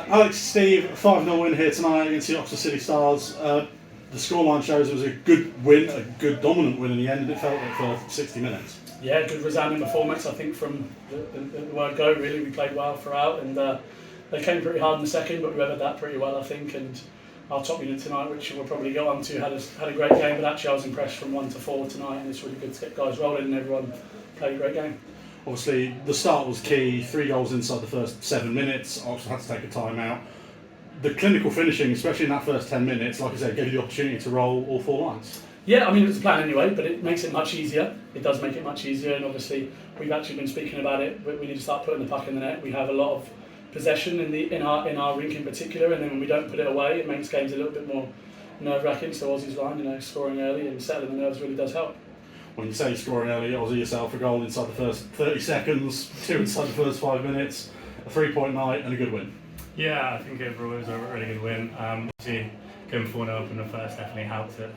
Alex, Steve, 5-0 win here tonight against the Oxford City Stars. The scoreline shows it was a good win, a good dominant win in the end, and it felt like for 60 minutes. Yeah, good resounding performance, I think, from the word go, really. We played well throughout, and they came pretty hard in the second, but we weathered that pretty well, I think. And our top unit tonight, which we'll probably go on to, had a great game, but actually I was impressed from 1 to 4 tonight, and it's really good to get guys rolling, and everyone played a great game. Obviously, the start was key, 3 goals inside the first 7 minutes. Oxford had to take a time-out. The clinical finishing, especially in that first 10 minutes, like I said, gave you the opportunity to roll all 4 lines. Yeah, I mean, it was the plan anyway, but it makes it much easier. It does make it much easier, and obviously we've actually been speaking about it. We need to start putting the puck in the net. We have a lot of possession in our rink in particular, and then when we don't put it away, it makes games a little bit more nerve-wracking. So Aussie's line, scoring early and settling the nerves really does help. When you say scoring early, Aussie yourself a goal inside the first 30 seconds, 2 inside the first 5 minutes, a 3-point night, and a good win. Yeah, I think overall it was a really good win. Obviously, going 4-0 up in the first definitely helped it.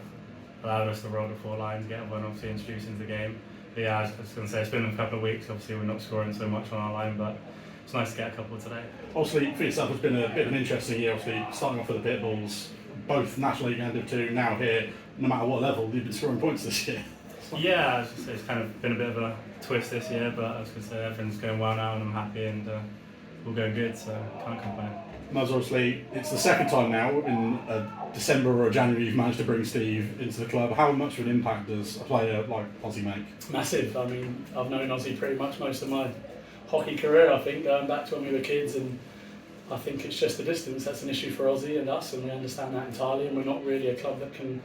Allowed us to roll the 4 lines, get everyone obviously introduced into the game. But yeah, I was going to say, it's been a couple of weeks, obviously we're not scoring so much on our line, but it's nice to get a couple today. Obviously, for yourself, it's been a bit of an interesting year, obviously, starting off with the Pitbulls, both National League and Div 2, now here, no matter what level, you've been scoring points this year. Yeah, it's kind of been a bit of a twist this year, but I was going to say everything's going well now and I'm happy and all going good, so can't complain. Most obviously, it's the second time now in December or January you've managed to bring Steve into the club. How much of an impact does a player like Ozzy make? Massive. I mean, I've known Ozzy pretty much most of my hockey career, I think, going back to when we were kids, and I think it's just the distance that's an issue for Ozzy and us, and we understand that entirely, and we're not really a club that can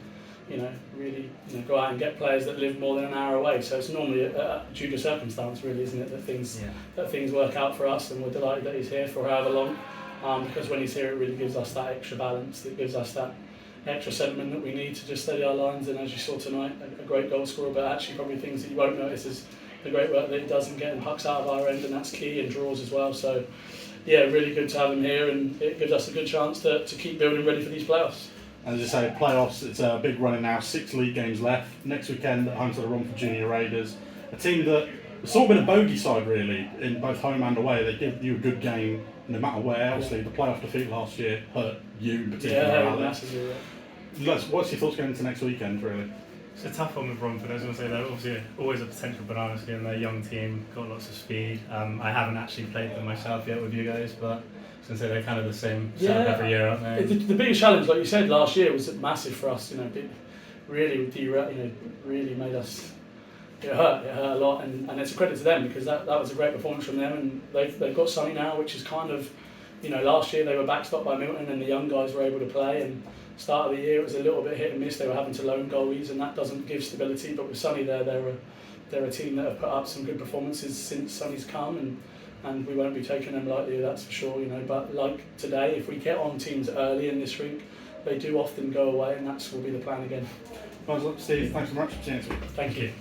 really go out and get players that live more than an hour away. So it's normally due to circumstance, really, isn't it, that things work out for us, and we're delighted that he's here for however long. Because when he's here, it really gives us that extra balance, it gives us that extra sentiment that we need to just steady our lines. And as you saw tonight, a great goal scorer, but actually probably things that you won't notice is the great work that he does in getting pucks out of our end, and that's key, and draws as well. So yeah, really good to have him here, and it gives us a good chance to keep building ready for these playoffs. As you say, playoffs, it's a big running now, 6 league games left. Next weekend at home to the Romford Junior Raiders, a team that has sort of been a bogey side really, in both home and away. They give you a good game no matter where. Obviously the playoff defeat last year hurt you in particular. Yeah, massively. Yeah. What's your thoughts going into next weekend really? It's a tough one with Romford. I was going to say they're obviously always a potential banana skin. They're a young team, got lots of speed. I haven't actually played them myself yet with you guys, but I was going to say they're kind of the same setup every year, aren't they? The biggest challenge, like you said, last year was massive for us. Really made us. It hurt a lot, and it's a credit to them, because that was a great performance from them, and they've got Sonny now, which is kind of, last year they were backstopped by Milton, and the young guys were able to play, and start of the year it was a little bit hit and miss. They were having to loan goalies, and that doesn't give stability, but with Sonny there, they're a team that have put up some good performances since Sonny's come, and we won't be taking them lightly, that's for sure, but like today, if we get on teams early in this rink, they do often go away, and that will be the plan again. Steve, thanks very much for seeing us. Thank you.